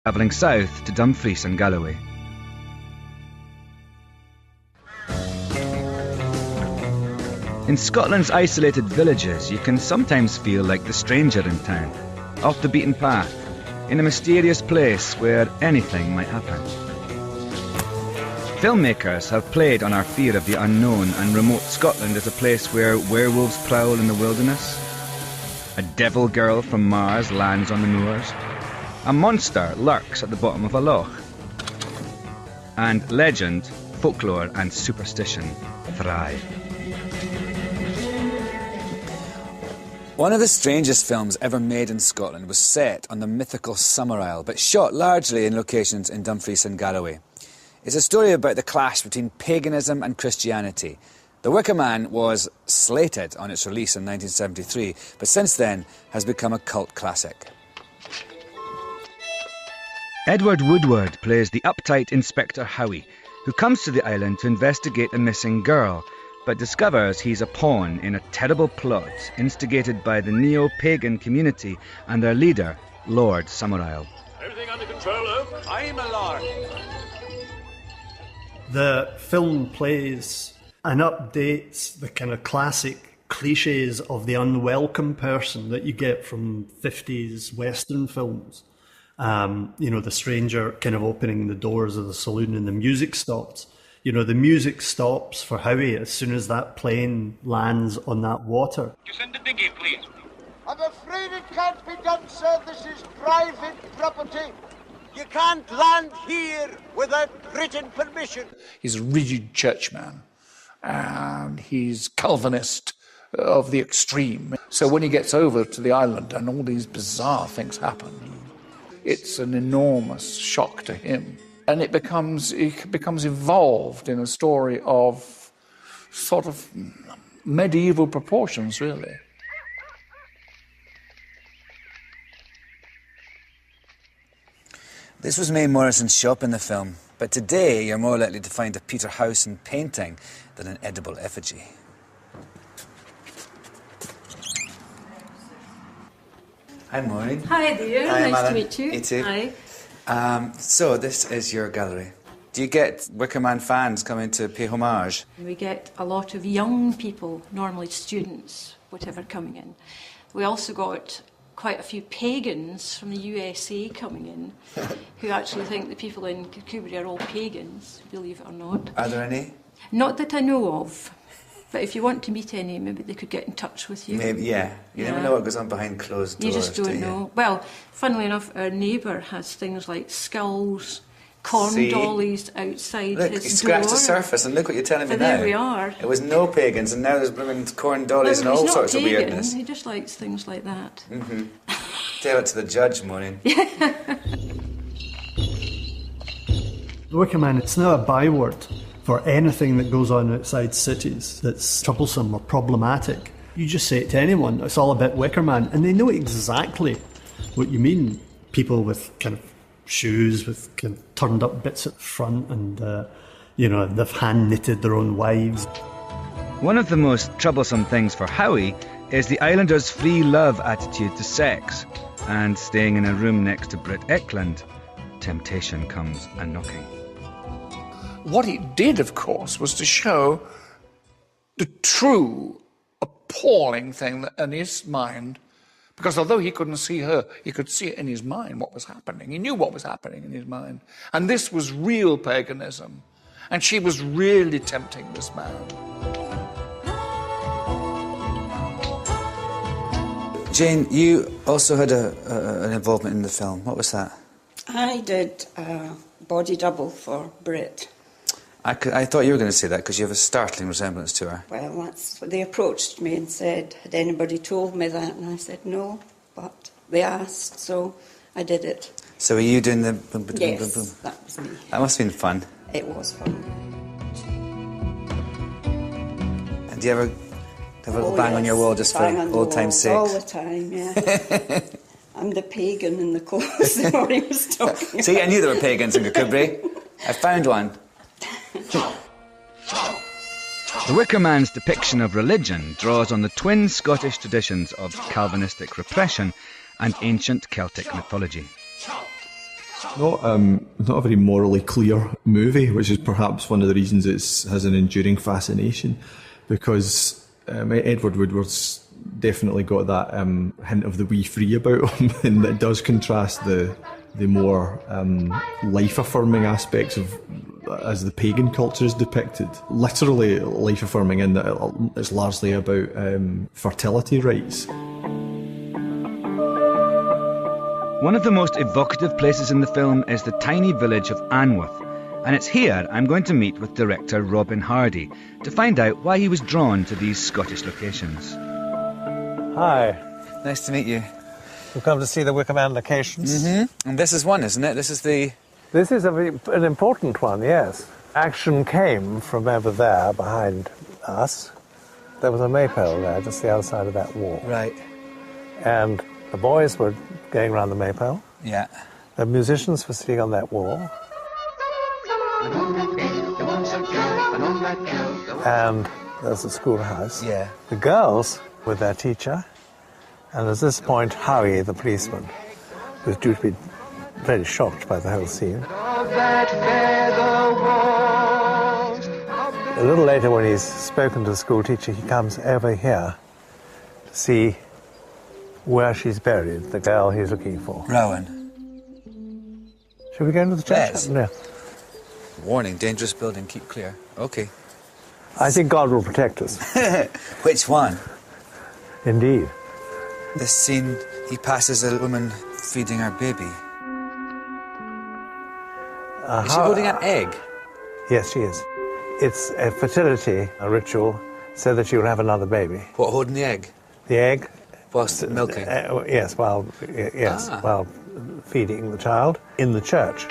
travelling south to Dumfries and Galloway. In Scotland's isolated villages, you can sometimes feel like the stranger in town, off the beaten path, in a mysterious place where anything might happen. Filmmakers have played on our fear of the unknown, and remote Scotland is a place where werewolves prowl in the wilderness. A devil girl from Mars lands on the moors. A monster lurks at the bottom of a loch. And legend, folklore and superstition thrive. One of the strangest films ever made in Scotland was set on the mythical Summerisle, but shot largely in locations in Dumfries and Galloway. It's a story about the clash between paganism and Christianity. The Wicker Man was slated on its release in 1973, but since then has become a cult classic. Edward Woodward plays the uptight Inspector Howie, who comes to the island to investigate a missing girl, but discovers he's a pawn in a terrible plot instigated by the neo-pagan community and their leader, Lord Summerisle. Everything under control, Oak? I'm a lord. The film plays and updates the kind of classic cliches of the unwelcome person that you get from 50s Western films. The stranger kind of opening the doors of the saloon and the music stops. The music stops for Howie as soon as that plane lands on that water. You send the dinghy, please. I'm afraid it can't be done, sir. This is private property. You can't land here without written permission. He's a rigid churchman, and he's Calvinist of the extreme. So when he gets over to the island and all these bizarre things happen, it's an enormous shock to him. And it becomes evolved in a story of sort of medieval proportions, really. This was Mae Morrison's shop in the film, but today you're more likely to find a Peter Howson painting than an edible effigy. Hi, Maureen. Hi, dear. Hi, nice Alan. to meet you. You too. Hi. So this is your gallery. Do you get Wicker Man fans coming to pay homage? We get a lot of young people, normally students, whatever, coming in. We also got quite a few pagans from the USA coming in who actually think the people in Kirkcudbright are all pagans, believe it or not. Are there any? Not that I know of. But if you want to meet any, maybe they could get in touch with you. Maybe, yeah. You never know what goes on behind closed doors. You just don't know. Well, funnily enough, our neighbour has things like skulls, corn dollies outside look, his door. Look, you scratched the surface and look what you're telling me now. There we are. It was no pagans and now there's blooming corn dollies and all sorts of weirdness. He just likes things like that. Mm-hmm. Tell it to the judge, Maureen. The Wicker Man, it's not a byword for anything that goes on outside cities that's troublesome or problematic. You just say it to anyone, it's all about Wicker Man, and they know exactly what you mean. People with kind of shoes with kind of turned up bits at the front and, they've hand-knitted their own wives. One of the most troublesome things for Howie is the islanders' free love attitude to sex, and staying in a room next to Britt Ekland, temptation comes a-knocking. What it did, of course, was to show the true appalling thing that in his mind, because although he couldn't see her, he could see it in his mind what was happening. He knew what was happening in his mind. And this was real paganism. And she was really tempting this man. Jane, you also had an involvement in the film. What was that? I did a body double for Britt. I thought you were going to say that because you have a startling resemblance to her. Well, that's what they approached me and said, had anybody told me that? And I said, no, but they asked, so I did it. So were you doing the boom, boom, yes, boom, boom? That was me. That must have been fun. It was fun. And do you ever have a little bang on your wall just for old time's sake? All the time, yeah. I'm the pagan in the clothes that Maureen was talking about. See, I knew there were pagans in Kirkcudbright. I found one. The Wicker Man's depiction of religion draws on the twin Scottish traditions of Calvinistic repression and ancient Celtic mythology. Not a very morally clear movie, which is perhaps one of the reasons it has an enduring fascination, because Edward Woodward's definitely got that hint of the wee free about him, and it does contrast the more life-affirming aspects of as the pagan culture is depicted. Literally life-affirming in that it's largely about fertility rites. One of the most evocative places in the film is the tiny village of Anworth, and it's here I'm going to meet with director Robin Hardy to find out why he was drawn to these Scottish locations. Hi. Nice to meet you. We've come to see the Wicker Man locations. Mm-hmm. And this is one, isn't it? This is an important one, yes. Action came from over there behind us. There was a maypole there, just the other side of that wall. Right. And the boys were going around the maypole. Yeah. The musicians were sitting on that wall. And there's a schoolhouse. Yeah. The girls with their teacher. And at this point, Howie, the policeman, was due to be very shocked by the whole scene. A little later, when he's spoken to the school teacher, he comes over here to see where she's buried, the girl he's looking for. Rowan. Shall we go into the church? Yes. No. Warning, dangerous building, keep clear. Okay. I think God will protect us. Which one? Indeed. This scene, he passes a woman feeding her baby. Is she holding an egg? Yes, she is. It's a fertility ritual so that you'll have another baby. What, holding the egg? The egg? Whilst milking? Yes, while feeding the child in the church.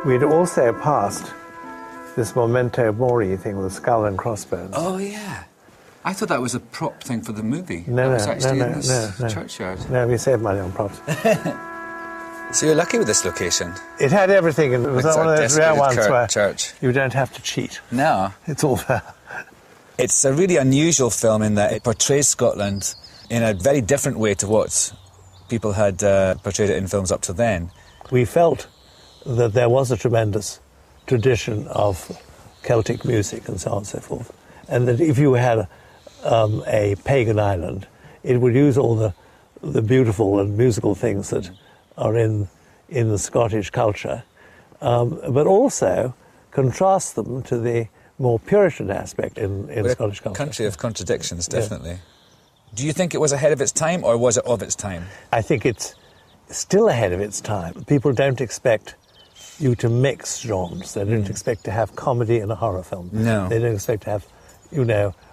We'd also passed this memento mori thing with the skull and crossbones. Oh, yeah. I thought that was a prop thing for the movie. No, that was actually in this churchyard. No, we saved money on props. So you're lucky with this location. It had everything, and it was It's one of those rare ones where church. You don't have to cheat. No. It's all there. It's a really unusual film in that it portrays Scotland in a very different way to what people had portrayed it in films up to then. We felt that there was a tremendous tradition of Celtic music and so on and so forth, and that if you had a pagan island, it would use all the beautiful and musical things that are in the Scottish culture, but also contrast them to the more Puritan aspect in Scottish culture. Country of contradictions, definitely. Yeah. Do you think it was ahead of its time, or was it of its time? I think it's still ahead of its time. People don't expect you to mix genres. They don't expect to have comedy in a horror film. No. They don't expect to have,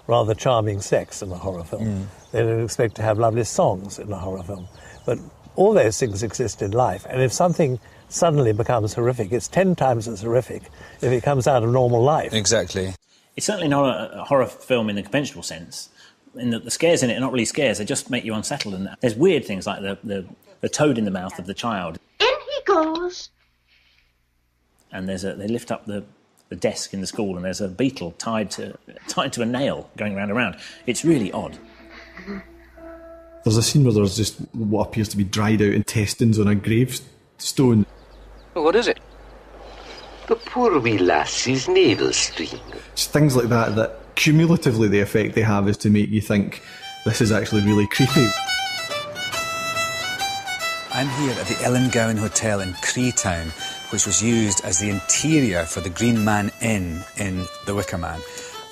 rather charming sex in a horror film. They don't expect to have lovely songs in a horror film. But all those things exist in life. And if something suddenly becomes horrific, it's 10 times as horrific if it comes out of normal life. Exactly. It's certainly not a horror film in the conventional sense, in that the scares in it are not really scares, they just make you unsettled. And there's weird things like the toad in the mouth of the child. In he goes. And they lift up the desk in the school, and there's a beetle tied to a nail going round and round. It's really odd. There's a scene where there's just what appears to be dried out intestines on a gravestone. What is it? The poor wee lassie's navel string. It's things like that cumulatively the effect they have is to make you think this is actually really creepy. I'm here at the Ellengowan Hotel in Creetown, which was used as the interior for the Green Man Inn in The Wicker Man.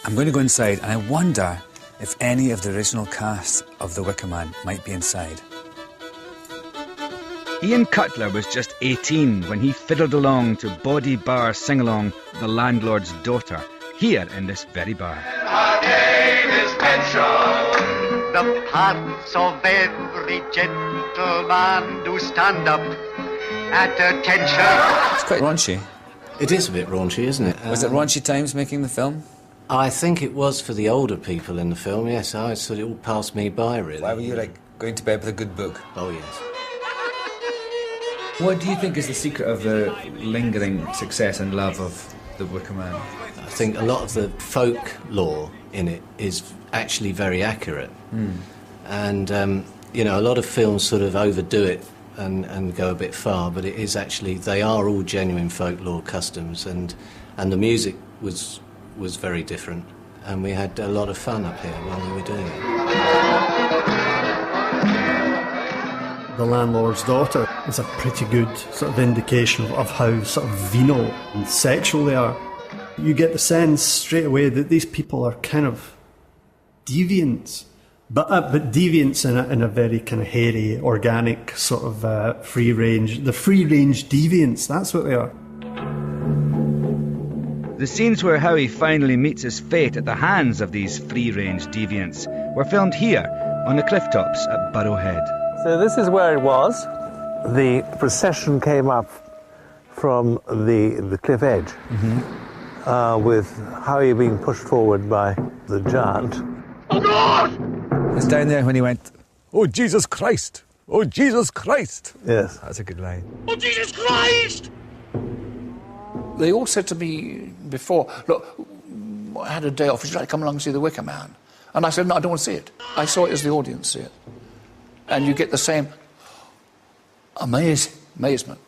I'm going to go inside, and I wonder if any of the original cast of The Wicker Man might be inside. Ian Cutler was just 18 when he fiddled along to Body Bar Sing-Along, The Landlord's Daughter, here in this very bar. Her name is Pension. The parts of every gentleman do stand up at attention. It's quite raunchy. It is a bit raunchy, isn't it? Was it raunchy times making the film? I think it was for the older people in the film, yes. I sort of all passed me by, really. Why were you, going to bed with a good book? Oh, yes. What do you think is the secret of the lingering success and love of The Wicker Man? I think a lot of the folk lore in it is actually very accurate. And, a lot of films sort of overdo it and go a bit far, but it is actually, they are all genuine folklore customs, and the music was very different, and we had a lot of fun up here while we were doing it. The Landlord's Daughter is a pretty good sort of indication of how sort of venal and sexual they are. You get the sense straight away that these people are kind of deviants, but deviants in a very kind of hairy, organic sort of free range. The free range deviants, that's what they are. The scenes where Howie finally meets his fate at the hands of these free range deviants were filmed here on the cliff tops at Burrowhead. So this is where it was. The procession came up from the cliff edge, with Howie being pushed forward by the giant. Oh, God! It's down there when he went, "Oh, Jesus Christ! Oh, Jesus Christ!" Yes. That's a good line. Oh, Jesus Christ! They all said to me before, look, I had a day off, would you like to come along and see the Wicker Man? And I said, no, I don't want to see it. I saw it as the audience see it. And you get the same amazement.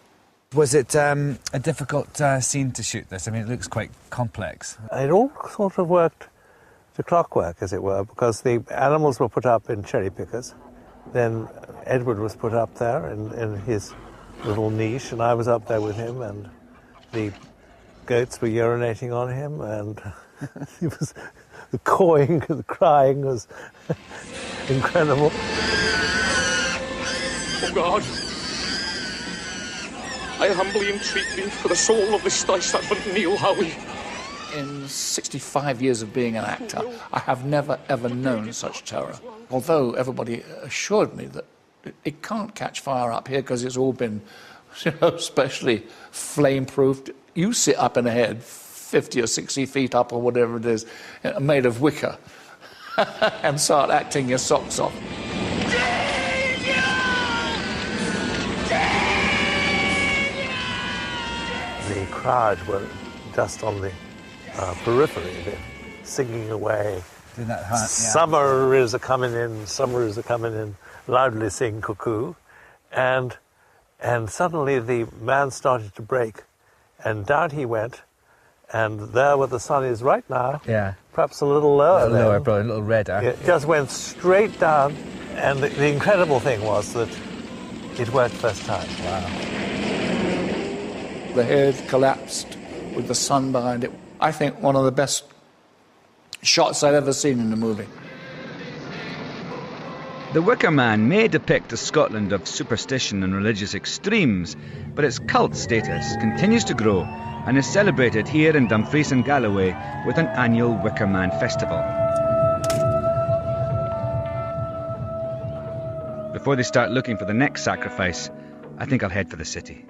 Was it a difficult scene to shoot this? I mean, it looks quite complex. It all sort of worked to clockwork, as it were, because the animals were put up in cherry pickers. Then Edward was put up there in his little niche, and I was up there with him, and the goats were urinating on him, and the cawing and the crying was incredible. Oh, God. I humbly entreat thee for the soul of this thy servant Neil Howie. In 65 years of being an actor, I have never, ever known such terror. Although everybody assured me that it can't catch fire up here because it's all been, especially flame-proofed. You sit up in a head, 50 or 60 feet up or whatever it is, made of wicker, and start acting your socks off. The crowd were just on the periphery of it, singing away. Summer is a coming in, summer is a coming in, loudly sing cuckoo. And suddenly the man started to break, and down he went, and there where the sun is right now, perhaps a little lower. A little lower, probably a little redder. It just went straight down, and the incredible thing was that it worked first time. Wow. The head collapsed with the sun behind it. I think one of the best shots I've ever seen in a movie. The Wicker Man may depict a Scotland of superstition and religious extremes, but its cult status continues to grow and is celebrated here in Dumfries and Galloway with an annual Wicker Man festival. Before they start looking for the next sacrifice, I think I'll head for the city.